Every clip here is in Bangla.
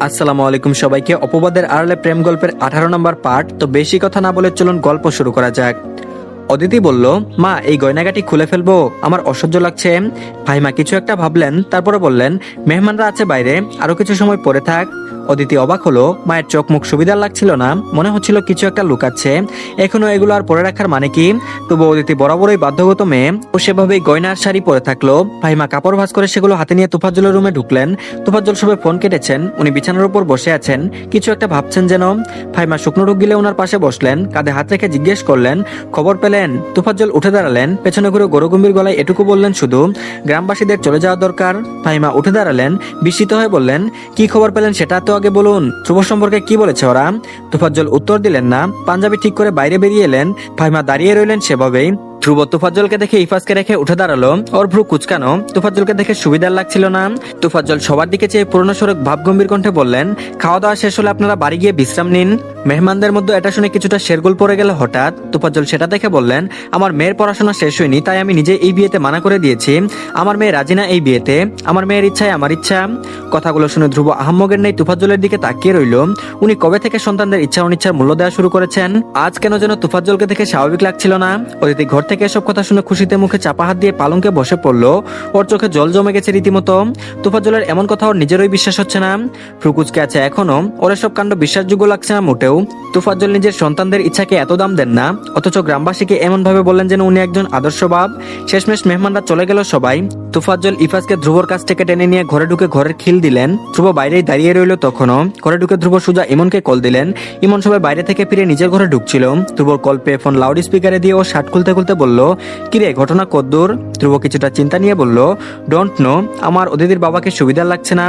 আসসালামু আলাইকুম সবাইকে। অপবাদের আড়ালে প্রেম গল্পের 18 নম্বর পার্ট। তো বেশি কথা না বলে চলুন গল্প শুরু করা যাক। অদিতি বলল, মা এই গয়নাগাটি খুলে ফেলবো, আমার অসহ্য লাগছে। ফাহিমা কিছু একটা ভাবলেন, তারপরে বললেন, মেহমানরা আছে বাইরে, আরো কিছু সময় পরে থাক। অদিতি অবাক হলো, মায়ের চোখ মুখ সুবিধার লাগছিল না, মনে হচ্ছিল কিছু একটা লুকাচ্ছে। এখনো এগুলো আর পরে রাখার মানে কি? তবু অদিতি বরাবরই বাধ্যগত মেয়ে, ও সেভাবেই গয়নার শাড়ি পরে থাকলো। ফাহিমা কাপড় ভাঁজ করে সেগুলো হাতে নিয়ে তোফাজ্জলের রুমে ঢুকলেন। তোফাজ্জল সবে ফোন কেটেছেন, উনি বিছানার উপর বসে আছেন, কিছু একটা ভাবছেন যেন। ফাহিমা শুকনো ঢুক গিলে ওনার পাশে বসলেন, কাঁধে হাত রেখে জিজ্ঞেস করলেন, খবর পেলেন? তোফাজ্জল উঠে দাঁড়ালেন, পেছনে ঘুরে গরুগম্ভীর গলায় এটুকু বললেন শুধু, গ্রামবাসীদের চলে যাওয়া দরকার। ফাহিমা উঠে দাঁড়ালেন, বিস্মিত হয়ে বললেন, কি খবর পেলেন সেটা তো আগে বলুন, ধ্রুব সম্পর্কে কি বলেছে ওরা? তোফাজ্জল উত্তর দিলেন না, পাঞ্জাবি ঠিক করে বাইরে বেরিয়ে এলেন। ফাহিমা দাঁড়িয়ে রইলেন সেভাবেই। ধ্রুব তোফাজ্জলকে দেখে ইফাজকে রেখে উঠে দাঁড়ালো, ওর ভ্রু কুচকানো। তোফাজ্জলকে দেখে সুবিধার লাগছিল না। তোফাজ্জল সবার দিকে চেয়ে পুরনো সড়ক ভাবগম্ভীর কণ্ঠে বললেন, খাওয়া দাওয়া শেষ হলে আপনারা বাড়ি গিয়ে বিশ্রাম নিন। মেহমানদের মধ্যে এটা শুনে কিছুটা শেরগোল পড়ে গেল হঠাৎ। তোফাজ্জল সেটা দেখে বললেন, আমার মেয়ের পড়াশোনা শেষ হয়নি, তাই আমি নিজে এই বিয়েতে মানা করে দিয়েছি। আমার মেয়ে রাজি না এই বিয়েতে, আমার মেয়ের ইচ্ছায় আমার ইচ্ছা। কথাগুলো শুনে ধ্রুব আহাম্মকের নেই তোফাজ্জলের দিকে তাকিয়ে রইল। উনি কবে থেকে সন্তানদের ইচ্ছা অনিচ্ছার মূল্য দেওয়া শুরু করেছেন? আজ কেন যেন তোফাজ্জলকে দেখে স্বাভাবিক লাগছিল না। অদিতি ঘর থেকে এসব কথা শুনে খুশিতে মুখে চাপা হাত দিয়ে পালঙ্কে বসে পড়লো। ওর চোখে জল জমে গেছে রীতিমতো। তোফাজ্জলের এমন কথা ওর নিজেরই বিশ্বাস হচ্ছে না। ফ্রুকুচকে আছে এখনো, ওর এসব কাণ্ড বিশ্বাসযোগ্য লাগছে না মোটেও। তোফাজ্জল নিজের সন্তানদের ইচ্ছাকে এত দাম দেন না, অথচ গ্রামবাসীকে এমন ভাবে বললেন যেন উনি একজন আদর্শবাব। শেষমেশ মেহমানরা চলে গেল সবাই। তোফাজ্জল ইফাজকে ধ্রুবর কাছ থেকে টেনে নিয়ে ঘরে ঢুকে ঘরের খিল দিলেন। ধ্রুব বাইরেই দাঁড়িয়ে রইল তখনও। ঘরে ঢুকে ধ্রুব সোজা ইমনকে কল দিলেন। ইমন সবাই বাইরে থেকে ফিরে নিজের ঘরে ঢুকছিল। ধ্রুবর কল পেয়ে ফোন লাউড স্পিকারে দিয়ে ও শার্ট খুলতে খুলতে বলল, কিরে ঘটনা কদ্দূর? ধ্রুব কিছুটা চিন্তা নিয়ে বলল, ডোন্ট নো, আমার অদিতির বাবাকে সুবিধা লাগছে না।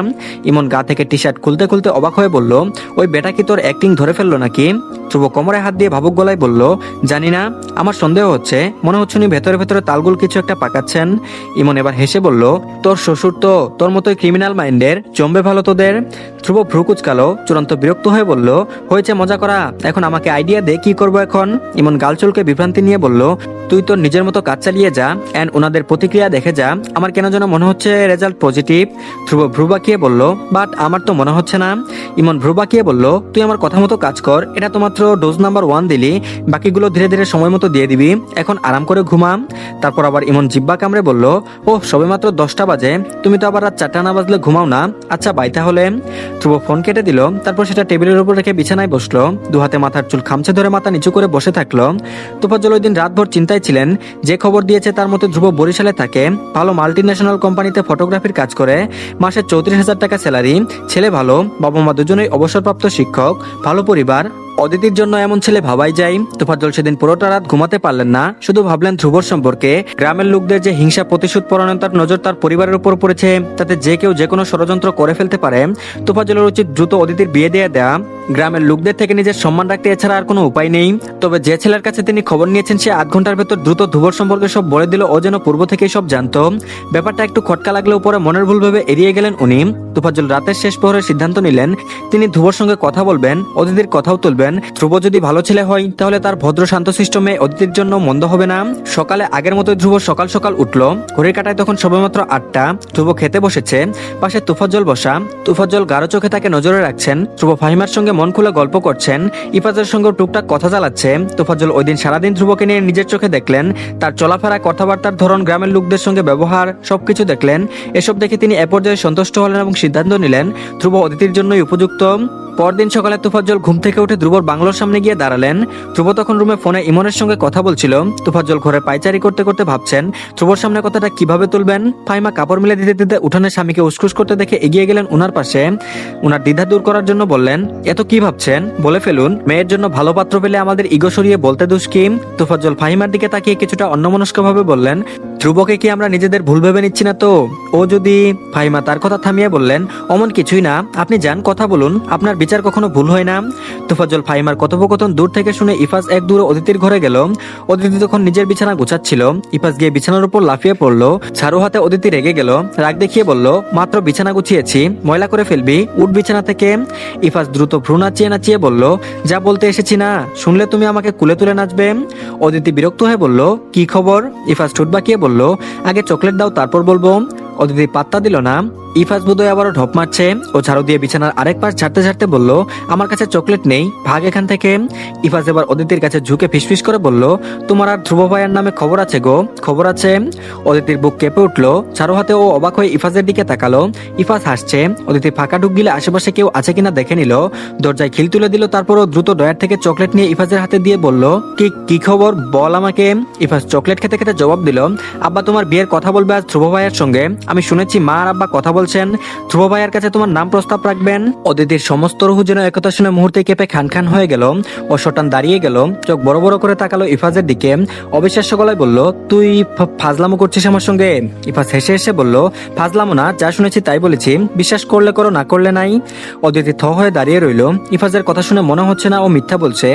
ইমন গা থেকে টি শার্ট খুলতে খুলতে অবাক হয়ে বলল, ওই বেটা কি তোর অ্যাক্টিং ধরে ফেললো নাকি? ধ্রুব কোমরে হাত দিয়ে ভাবুক গলায় বলল, জানি না, আমার সন্দেহ হচ্ছে, মনে হচ্ছে উনি ভেতরে ভেতরে তালগুল কিছু একটা পাকাচ্ছেন। ইমন এবার হেসে বলল, তোর শ্বশুর তো তোর মতোই ক্রিমিনাল মাইন্ডের, জমবে ভালো তোদের। ধ্রুব ভ্রু কুচকালো, চূড়ান্ত বিরক্ত হয়ে বলল, হয়েছে মজা করা, এখন আমাকে আইডিয়া দে কি করবো এখন। ইমন গালচুলকে বিভ্রান্তি নিয়ে বলল, তুই তোর নিজের মতো কাজ চালিয়ে যা, এন্ড ওনাদের প্রতিক্রিয়া দেখে যা, আমার কেন যেন মনে হচ্ছে রেজাল্ট পজিটিভ। ধ্রুব ভ্রু বাঁকিয়ে বলল, বাট আমার তো মনে হচ্ছে না। ইমন ভ্রু বাঁকিয়ে বলল, তুই আমার কথা মতো কাজ কর, এটা তো মাত্র ডোজ নাম্বার 1 দিলি, বাকিগুলো ধীরে ধীরে সময় মতো দিয়ে দিবি, এখন আরাম করে ঘুমাম। তারপর আবার ইমন জিব্বা কামড়ে বলল, ও সবে মাত্র 10টা বাজে, তুমি তো আবার রাত 4টা না বাজলে ঘুমাও না, আচ্ছা বাই তাহলে। ধ্রুব ফোন কেটে দিল, তারপর সেটা টেবিলের উপর রেখে বিছানায় বসলো, দু হাতে মাথার চুল খামচে ধরে মাথা নিচু করে বসে থাকলো। তোফাজ্জল ওই দিন রাতভর চিন্তায় ছিলেন। যে খবর দিয়েছে তার মতে ধ্রুব বরিশালে থাকে, ভালো মাল্টি ন্যাশনাল কোম্পানিতে ফটোগ্রাফির কাজ করে, মাসে 34,000 টাকা স্যালারি, ছেলে ভালো, বাবা মা দুজনেই অবসরপ্রাপ্ত শিক্ষক, ভালো পরিবার। অদিতির জন্য এমন ছেলে ভাবাই যায়। তোফাজ্জল সেদিন পুরোটা রাত ঘুমাতে পারলেন না, শুধু ভাবলেন ধ্রুবর সম্পর্কে। গ্রামের লোকদের যে হিংসা প্রতিশোধ পরায়ণতার নজর তার পরিবারের উপর পড়েছে, তাতে যে কেউ যে কোনো ষড়যন্ত্র করে ফেলতে পারে। তোফাজ্জলের উচিত দ্রুত অদিতির বিয়ে দিয়ে দেয়া। গ্রামের লোকদের থেকে নিজের সম্মান রাখতে এছাড়া আর কোনো উপায় নেই। তবে যে ছেলের কাছে তিনি খবর নিয়েছেন সে 8 ঘন্টার ভেতর দ্রুত ধ্রুবর সম্পর্কে সব বলে দিল, ও যেন পূর্ব থেকেই সব জানতো। ব্যাপারটা একটু খটকা লাগলেও পরে মনের ভুল ভেবে এড়িয়ে গেলেন উনি। তোফাজ্জল রাতের শেষ প্রহরে সিদ্ধান্ত নিলেন, তিনি ধ্রুবর সঙ্গে কথা বলবেন, অদিতির কথাও তুলবেন। ধ্রুব যদি ভালো ছেলে হয় তাহলে তার ভদ্র শান্তশিষ্ট মেয়ে অদিতির জন্য মন্দ হবে না। সকালে আগের মতো ধ্রুব সকাল সকাল উঠলো। ঘড়ির কাঁটায় তখন সবেমাত্র 8টা। ধ্রুব খেতে বসেছে, পাশে তোফাজ্জল বসা। তোফাজ্জল গাঢ় চোখে তাকে নজরে রাখছেন। ধ্রুব ফাহিমার সঙ্গে মন খুলে গল্প করছেন, ইফাজের সঙ্গে টুকটাক কথা চালাচ্ছে। তোফাজ্জল ওই দিন সারাদিন ধ্রুবকে নিয়ে নিজের চোখে দেখলেন, তার চলাফেরা, কথাবার্তার ধরন, গ্রামের লোকদের সঙ্গে ব্যবহার, সবকিছু দেখলেন। এসব দেখে তিনি এ পর্যায়ে সন্তুষ্ট হলেন এবং সিদ্ধান্ত নিলেন ধ্রুব অদিতির জন্যই উপযুক্ত। পরদিন সকালে তোফাজ্জল ঘুম থেকে উঠে ধ্রুবর বাংলোর সামনে গিয়ে দাঁড়ালেন। ধ্রুব তখন রুমে ফোনে ইমনের সঙ্গে কথা বলছিল। তোফাজ্জল ঘরে পায়চারি করতে করতে ভাবছেন ধ্রুবর সামনে কথাটা কিভাবে তুলবেন। ফাহিমা কাপড় মিলে দিতে দিতে উঠানে স্বামীকে উসখুস করতে দেখে এগিয়ে গেলেন উনার পাশে। উনার দ্বিধা দূর করার জন্য বললেন, এত কি ভাবছেন, বলে ফেলুন, মেয়ের জন্য ভালো পাত্র পেলে আমাদের ইগো সরিয়ে বলতে দুষ্কিম। তোফাজ্জল ফাহিমার দিকে তাকিয়ে কিছুটা অন্যমনস্ক ভাবে বললেন, ধ্রুবকে কি আমরা নিজেদের ভুল ভেবে নিচ্ছি না তো? ও যদি। ফাহিমা তার কথা থামিয়ে বললেন, অমন কিছুই না, আপনি যান, কথা বলুন, আপনার বিচার কখনো ভুল হয় না। তোফাজ্জল ফাহিমার কথোপকথন দূর থেকে শুনে ইফাজ এক দূরে অদিতির ঘরে গেল। অদিতি তখন নিজের বিছানা গোছাচ্ছিল। ইফাজ গিয়ে বিছানার উপর লাফিয়ে পড়লো। ঝাড়ু হাতে অদিতি রেগে গেল, রাগ দেখিয়ে বলল, মাত্র বিছানা গুছিয়েছি, ময়লা করে ফেলবি, উঠ বিছানা থেকে। ইফাজ দ্রুত ভ্রু নাচিয়ে নাচিয়ে বলল, যা বলতে এসেছি না, শুনলে তুমি আমাকে কুলে তুলে নাচবে। অদিতি বিরক্ত হয়ে বলল, কি খবর? ইফাজ ঠোঁট বাঁকিয়ে বলল, আগে চকলেট দাও তারপর বলবো। অদিতি পাত্তা দিল না। ইফাজ বোধহয় আবারও ঢপ মারছে। ও ঝাড়ু দিয়ে বিছানার আরেক পাশ ঝাড়তে ঝাড়তে বলল, আমার কাছে চকলেট নেই, ভাগ এখান থেকে। ইফাজ এবার অদিতির কাছে ঝুঁকে ফিসফিস করে বলল, তোমার আর ধ্রুব ভাইয়ের নামে খবর আছে গো, খবর আছে। অদিতির বুক কেঁপে উঠলো। ঝাড়ু হাতে ও অবাক হয়ে ইফাজের দিকে তাকালো। ইফাজ হাসছে। অদিতি ফাঁকা ঢুক গিলে আশেপাশে কেউ আছে কিনা দেখে নিল। দরজায় খিল তুলে দিল, তারপরও দ্রুত ডয়ার থেকে চকলেট নিয়ে ইফাজের হাতে দিয়ে বলল, কি কি খবর বল আমাকে। ইফাজ চকলেট খেতে খেতে জবাব দিল, আব্বা তোমার বিয়ের কথা বলবে আজ ধ্রুব ভাইয়ের সঙ্গে। আমি শুনেছি মা আর আব্বা কথা বলছেন, ধ্রুব ভাইয়ের কাছে তোমার নাম প্রস্তাব রাখবেন। অদিতির সমস্ত রুহু যেন একথা শুনে মুহূর্তে কেঁপে খান খান হয়ে গেল। ও শটান দাঁড়িয়ে গেল, চোখ বড় বড় করে তাকালো ইফাজের দিকে। অবিশ্বাস্য গলায় বলল, তুই ফাজলামো করছিস আমার সঙ্গে? ইফাজ হেসে হেসে বলল, ফাজলামো না, যা শুনেছি তাই বলেছি, বিশ্বাস করলে করো না করলে নাই। অদিতি থ হয়ে দাঁড়িয়ে রইল। ইফাজের কথা শুনে মনে হচ্ছে না ও মিথ্যা বলছে।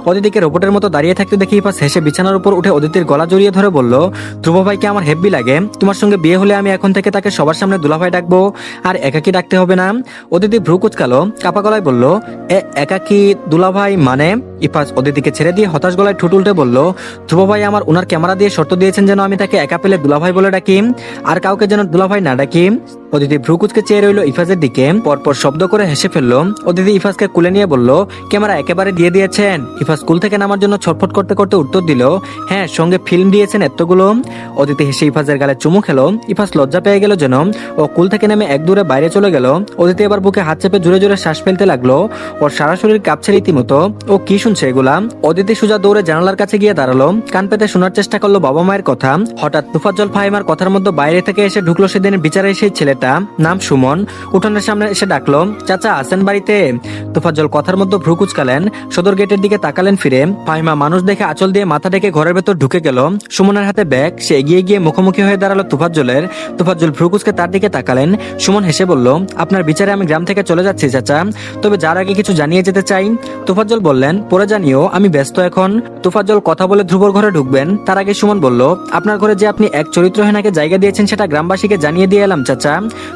অদিতিকে রোবটের মতো দাঁড়িয়ে থাকতে দেখে ইফাজ হেসে বিছানার উপর উঠে অদিতির গলা জড়িয়ে ধরে বলল, ধ্রুব ভাইকে আমার হেব্বি লাগে, তোমার সঙ্গে বিয়ে হলে আমি এখন থেকে তাকে সবার সামনে দুলাভাই ডাকবো, আর একাকি ডাকতে হবে না। অদিতি ভ্রু কুচকালো, কাপা গলায় বলল, একাকি দুলাভাই মানে? ইফাজ অদিতিকে ছেড়ে দিয়ে হতাশ গলায় ঠুট উল্টে বলল, ধ্রুব ভাই আমার ওনার ক্যামেরা দিয়ে শর্ত দিয়েছেন যেন আমি তাকে একা পেলে দুলাভাই বলে ডাকি, আর কাউকে যেন দুলাভাই না ডাকি। অদিতি ভ্রু কুচকে চেয়ে রইল ইফাজের দিকে, পরপর শব্দ করে হেসে ফেললো। অদিতি ইফাজকে কুলে নিয়ে বলল, ক্যামেরা একেবারে দিয়ে দিয়েছেন? ইফাজ স্কুল থেকে নামার জন্য ছটফট করতে করতে উত্তর দিল, হ্যাঁ, সঙ্গে ফিল্ম দিয়েছেন এতগুলো। অদিতি হেসে ইফাজের গালে চুমু খেলো। ইফাজ লজ্জা পেয়ে গেল যেন। ও কুল থেকে নেমে এক দূরে বাইরে চলে গেল। অদিতি এবার বুকে হাত চেপে জোরে জোরে শ্বাস ফেলতে লাগলো। ওর সারা শরীর কাঁপছে রীতিমতো। ও কি শুনছে এগুলা? অদিতি সোজা দৌড়ে জানালার কাছে গিয়ে দাঁড়ালো, কান পেতে শোনার চেষ্টা করলো বাবা মায়ের কথা। হঠাৎ তুফাজ্জল ফাহিমার কথার মধ্যে বাইরে থেকে এসে ঢুকলো সেদিনের বিচারে সেই ছেলেটা, নাম সুমন। উঠোনের সামনে এসে ডাকলো, চাচা আছেন বাড়িতে? তুফাজ্জল কথার মধ্যে ভ্রু কুচকালেন, সদর গেটের দিকে তাকালেন ফিরে। ফাহিমা মানুষ দেখে আঁচল দিয়ে মাথা ডেকে ঘরের ভেতর ঢুকে গেল। সুমনের হাতে ব্যাগ। সে এগিয়ে গিয়ে মুখোমুখি হয়ে দাঁড়ালো তুফাজ্জলের। তুফাজ্জল ভ্রু কুচকে তার দিকে তাকালেন। সুমন হেসে বলল, আপনার বিচারে আমি গ্রাম থেকে চলে যাচ্ছি চাচা, তবে যার আগে কিছু জানিয়ে যেতে চাই। তুফাজ্জল বললেন, পরে জানিও, আমি ব্যস্ত এখন। তুফাজ্জল কথা বলে ধ্রুবর ঘরে ঢুকবেন, তার আগে সুমন বলল, আপনার ঘরে যে আপনি এক চরিত্রহীনাকে জায়গা দিয়েছেন সেটা গ্রামবাসীকে জানিয়ে দিয়ে এলাম চাচা।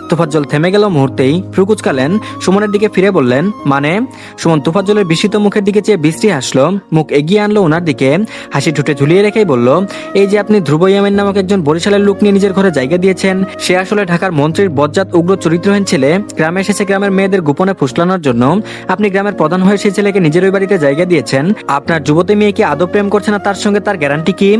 তুফাজ্জল থেমে গেল মুহূর্তেই, ভ্রু কুচকালেন। সুমনের দিকে ফিরে বললেন, মানে? সুমন তুফাজ্জলের বিস্মিত মুখের দিকে চেয়ে বিশ্রী হাসলো, মুখ এগিয়ে আনলো ওনার দিকে, হাসি ঠুটে ঝুলিয়ে রেখেই বলল, এই যে আপনি ধ্রুব ইয়ামিন নামক একজন বরিশালের লোক নিয়ে নিজের ঘরে জায়গা দিয়েছেন, সে আসলে ঢাকার মন্ত্রীর বজ্জাত উগ্র চরিত্রহীন ছেলে। গ্রামে এসেছে গ্রামের মেয়েদের গোপনে ফুসলানোর জন্য। আপনি গ্রামের প্রধান হয়ে সেই ছেলেকে নিজের ওই বাড়িতে জায়গা দিয়েছেন। আপনার যুবতী মেয়েকে আদৌ প্রেম করছে না তার সঙ্গে, তার গ্যারান্টি কি?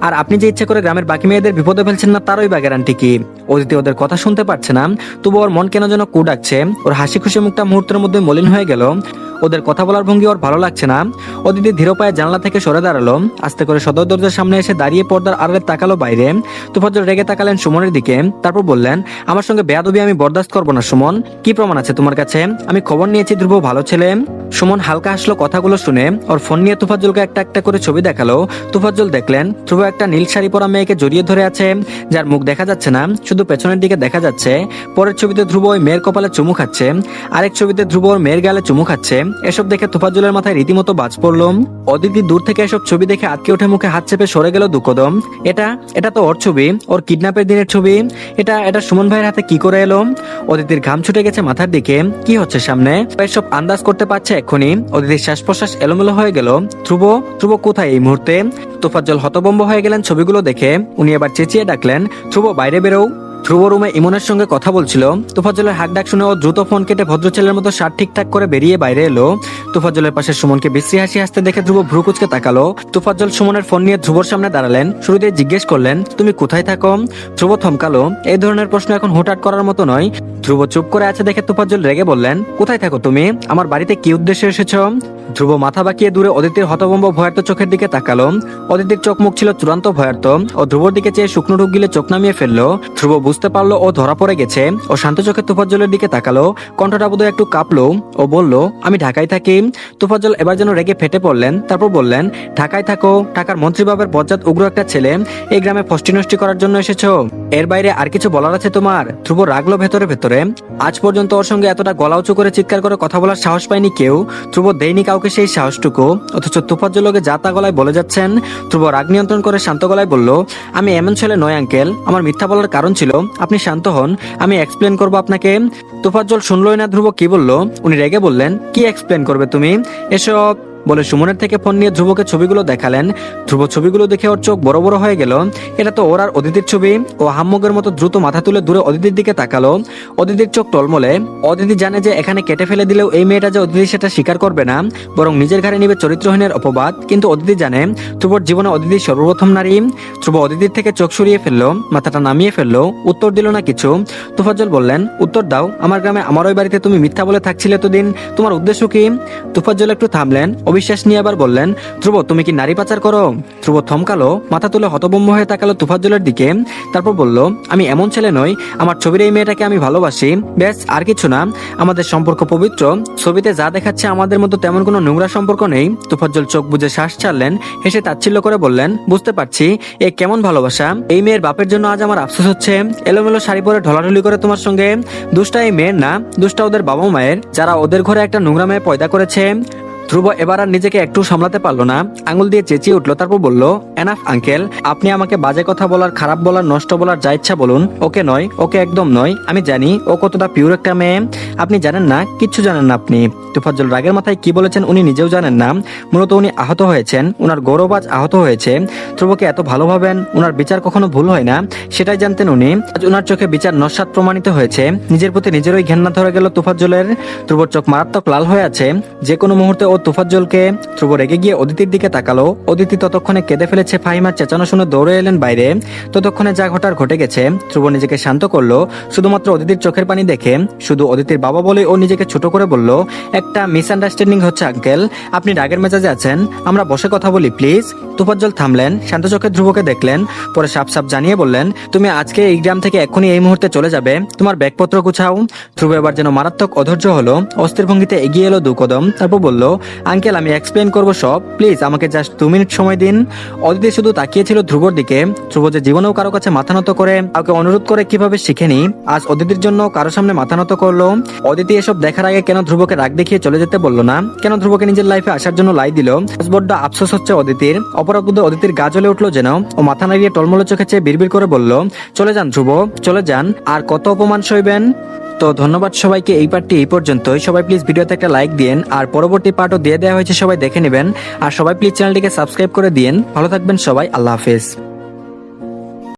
আর আপনি যে ইচ্ছে করে গ্রামের বাকি মেয়েদের বিপদে ফেলছেন না, তারই বা গ্যারান্টি কি? অদিতি ওদের কথা শুনতে পারছে না, তবু ওর মন কেন যেন কু ডাকছে। ওর হাসি খুশি মুখটা মুহূর্তের মধ্যে মলিন হয়ে গেল। ওদের কথা বলার ভঙ্গি ওর ভালো লাগছে না। অদিতি ধীর পায়ে জানলা থেকে সরে দাঁড়ালো, আস্তে করে সদর দরজার সামনে এসে দাঁড়িয়ে পর্দার আড়ালে তাকালো বাইরে। তুফাজ্জল রেগে তাকালেন সুমনের দিকে, তারপর বললেন, আমার সঙ্গে বেয়াদবি আমি বরদাস্ত করবো না সুমন। কি প্রমাণ আছে তোমার কাছে? আমি খবর নিয়েছি ধ্রুব ভালো ছেলে। সুমন হালকা হাসলো কথাগুলো শুনে। ওর ফোন নিয়ে তুফাজ্জলকে একটা একটা করে ছবি দেখালো। তুফাজ্জল দেখলেন ধ্রুব একটা নীল শাড়ি পরা মেয়েকে জড়িয়ে ধরে আছে, যার মুখ দেখা যাচ্ছে না, শুধু পেছনের দিকে দেখা যাচ্ছে। পরের ছবিতে ধ্রুব ওই মেয়ের কপালে চুমু খাচ্ছে, আরেক ছবিতে ধ্রুব ওর মেয়ের গালে চুমু খাচ্ছে। এসব দেখে তুফাজ্জলের মাথায় রীতিমতো বাজ পড়লো। অদিতি দূর থেকে এসব ছবি দেখে আটকে উঠে মুখে হাত চেপে সরে গেল দুকদম। এটা তো ওর ছবি, ওর কিডন্যাপের দিনের ছবি। এটা সুমন ভাইয়ের হাতে কি করে এলো? অদিতির ঘাম ছুটে গেছে মাথার দিকে। কি হচ্ছে সামনে? এসব আন্দাজ করতে পারছে এক্ষুনি। অদিতির শ্বাস প্রশ্বাস এলোমেলো হয়ে গেল। ধ্রুব কোথায় এই মুহূর্তে? তুফাজ্জল হতভম্ব হয়ে গেলেন ছবিগুলো দেখে। উনি এবার চেঁচিয়ে ডাকলেন, ধ্রুব বাইরে বেরো। ধ্রুব রুমে ইমনের সঙ্গে কথা বলছিল। তুফাজ্জলের হাক ডাক শুনে ও দ্রুত ফোন কেটে ভদ্র ছেলের মতো শার্ট ঠিকঠাক করে বেরিয়ে বাইরে এলো। তুফাজ্জলের পাশে সুমনকে বিশ্রী হাসি হাসতে দেখে ধ্রুব ভ্রু কুচকে তাকালো। তুফাজ্জল সুমনের ফোন নিয়ে ধ্রুবর সামনে দাঁড়ালেন। শুরুতে জিজ্ঞেস করলেন, তুমি কোথায় থাকো? ধ্রুব থমকালো। এই ধরনের প্রশ্ন এখন হুটহাট করার মতো নয়। ধ্রুব চুপ করে আছে দেখে তুফাজ্জল রেগে বললেন, কোথায় থাকো তুমি? আমার বাড়িতে কি উদ্দেশ্যে এসেছো? ধ্রুব মাথা বাঁকিয়ে দূরে অদিতির হতভম্ব ভয়ার্ত চোখের দিকে তাকালো। অদিতির চোখ মুখ ছিল চূড়ান্ত ভয়ার্ত। ও ধ্রুবর দিকে চেয়ে শুকনো ঢুক গিলে চোখ নামিয়ে ফেললো। ধ্রুব বুঝতে পারলো ও ধরা পড়ে গেছে। ও শান্ত চোখে তুফাজ্জলের দিকে তাকালো। কণ্ঠটা বোধহয় একটু কাঁপলো। ও বলল, আমি ঢাকায় থাকি। তুফাজ্জল এবার যেন রেগে ফেটে পড়লেন। তারপর বললেন, ঢাকায় থাকো? ঢাকার মন্ত্রী বাবার বজ্জাত উগ্র একটা ছেলে এই গ্রামে ফষ্টি নষ্টি করার জন্য এসেছো? এর বাইরে আর কিছু বলার আছে তোমার? ধ্রুব রাগলো ভেতরে ভেতরে। আজ পর্যন্ত ওর সঙ্গে এতটা গলা উঁচু করে চিৎকার করে কথা বলার সাহস পায়নি কেউ। ধ্রুব দেয়নি কাউকে সেই সাহসটুকু, অথচ তুফাজ্জলকে যা তা গলায় বলে যাচ্ছেন। ধ্রুব রাগ নিয়ন্ত্রণ করে শান্ত গলায় বলল, আমি এমন ছেলে নয় আঙ্কেল। আমার মিথ্যা বলার কারণ ছিল। আপনি শান্ত হন, আমি এক্সপ্লেন করবো আপনাকে। তুফাজ্জল শুনলই না ধ্রুব কি বলল। উনি রেগে বললেন, কি এক্সপ্লেন করবে তুমি? এসব বলে সুমনের থেকে ফোন নিয়ে ধ্রুবকে ছবিগুলো দেখালেন। ধ্রুব ছবিগুলো দেখে ওর চোখ বড় বড় হয়ে গেল। এটা তো ওর আর অদিতির ছবি। ও হাম্মগের মতো দ্রুত মাথা তুলে দূরে অদিতির দিকে তাকালো। অদিতির চোখ টলমলে। অদিতি জানে যে এখানে কেটে ফেলে দিলেও এই মেয়েটা যে অদিতি সেটা স্বীকার করবে না, বরং নিজের ঘাড়ে নিবে চরিত্রহীনের অপবাদ। কিন্তু অদিতি জানে ধ্রুবর জীবনে অদিতি সর্বপ্রথম নারী। ধ্রুব অদিতির থেকে চোখ সরিয়ে ফেললো, মাথাটা নামিয়ে ফেললো, উত্তর দিল না কিছু। তোফাজ্জল বললেন, উত্তর দাও, আমার গ্রামে আমার ওই বাড়িতে তুমি মিথ্যা বলে থাকছিলে এতদিন, তোমার উদ্দেশ্য কি? তোফাজ্জল একটু থামলেন, অবিশ্বাস নিয়ে আবার বললেন, ধ্রুব তুমি কি নারী পাচার করো? ধ্রুব থমকালো, মাথা তুলে হতভম্ব হয়ে তাকালো তোফাজ্জলের দিকে। তারপর বলল, আমি এমন ছেলে নই, আমার ছবির এই মেয়েটাকে আমি ভালোবাসি, ব্যাস, আর কিছু না। আমাদের সম্পর্ক পবিত্র, ছবিতে যা দেখাচ্ছে আমাদের মতো তেমন কোনো নোংরা সম্পর্ক নেই। তোফাজ্জল চোখ বুজে শ্বাস ছাড়লেন, হেসে তাচ্ছিল্য করে বললেন, বুঝতে পারছি এ কেমন ভালোবাসা। এই মেয়ের বাপের জন্য আজ আমার আফসোস হচ্ছে। এলোমেলো শাড়ি পরে ঢলাঢলি করে তোমার সঙ্গে। দোষটা এই মেয়ের না, দোষটা ওদের বাবা মায়ের, যারা ওদের ঘরে একটা নোংরা মেয়ে পয়দা করেছে। ধ্রুব এবার আর নিজেকে একটু সামলাতে পারলো না, আঙুল দিয়ে চেঁচিয়ে উঠলো। তারপর বলল, এনাফ আঙ্কেল, আপনি আমাকে বাজে কথা বলার, খারাপ বলার, নষ্ট বলার যা ইচ্ছা বলুন। ওকে নয়, ওকে একদম নয়। আমি জানি ও কতটা পিওর একটা মেয়ে। আপনি জানেন না, কিচ্ছু জানেন না আপনি। তোফাজ্জল রাগের মাথায় কি বলেছেন উনি নিজেও জানেন না। মূলত উনি আহত হয়েছেন, উনার গৌরবাজ আহত হয়েছে। ধ্রুবকে এত ভালোভাবেন, উনার বিচার কখনো ভুল হয় না, সেটাই জানতেন উনি। আজ উনার চোখে বিচার নস্যাৎ প্রমাণিত হয়েছে। নিজের প্রতি নিজেরই ঘেন্না ধরে গেল তোফাজ্জলের। ধ্রুবর চোখ মারাত্মক লাল হয়ে আছে। যে কোনো মুহূর্তে ও তোফাজ্জলকে। ধ্রুব রেগে গিয়ে অদিতির দিকে তাকালো। অদিতি ততক্ষণে কেঁদে ফেলেছে। ফাহিমার চেঁচানো শুনে দৌড়ে এলেন বাইরে। ততক্ষণে যা ঘটার ঘটে গেছে। ধ্রুব নিজেকে শান্ত করলো শুধুমাত্র অদিতির চোখের পানি দেখে। শুধু অদিতির বাবা বলে ও নিজেকে ছোট করে বলল, একটা মিসআন্ডারস্ট্যান্ডিং হচ্ছে আঙ্কেল, আপনি রাগের মেজাজে আছেন, আমরা বসে কথা বলি প্লিজ। তোফাজ্জল থামলেন, শান্ত চোখে ধ্রুবকে দেখলেন, পরে সাপ সাপ জানিয়ে বললেন, তুমি আজকে এই গ্রাম থেকে এক্ষুনি এই মুহূর্তে চলে যাবে, তোমার ব্যাগপত্র গুছাও। ধ্রুব এবার যেন মারাত্মক অধৈর্য হলো, অস্থির ভঙ্গিতে এগিয়ে এলো 2 কদম। তারপর বলল, আঙ্কেল আমি এক্সপ্লেন করবো সব, প্লিজ আমাকে জাস্ট 2 মিনিট সময় দিন। অদিতি শুধু তাকিয়েছিল ধ্রুবর দিকে। ধ্রুব যে জীবনেও কারো কাছে মাথা নত করে, কাউকে অনুরোধ করে কিভাবে শিখেনি, আজ অদিতির জন্য কারো সামনে মাথা নত করলো। অদিতি এসব দেখার আগে কেন ধ্রুবকে রাগ দেখিয়ে চলে যেতে বললো না, কেন ধ্রুবকে নিজের লাইফে আসার জন্য লাই দিল। বড্ড আফসোস হচ্ছে অদিতির। অপরাধ অদিতির গা জ্বলে উঠলো যেন। ও মাথা নাড়িয়ে টলমলে চোখে চেয়ে বিড়বিড় করে বলল, চলে যান ধ্রুব, চলে যান, আর কত অপমান সইবেন। তো ধন্যবাদ সবাইকে, এই পার্টটি এই পর্যন্তই। সবাই প্লিজ ভিডিওতে একটা লাইক দিন, আর পরবর্তী পার্টও দিয়ে দেওয়া হয়েছে, সবাই দেখে নেবেন। আর সবাই প্লিজ চ্যানেলটিকে সাবস্ক্রাইব করে দিন। ভালো থাকবেন সবাই, আল্লাহ হাফেজ।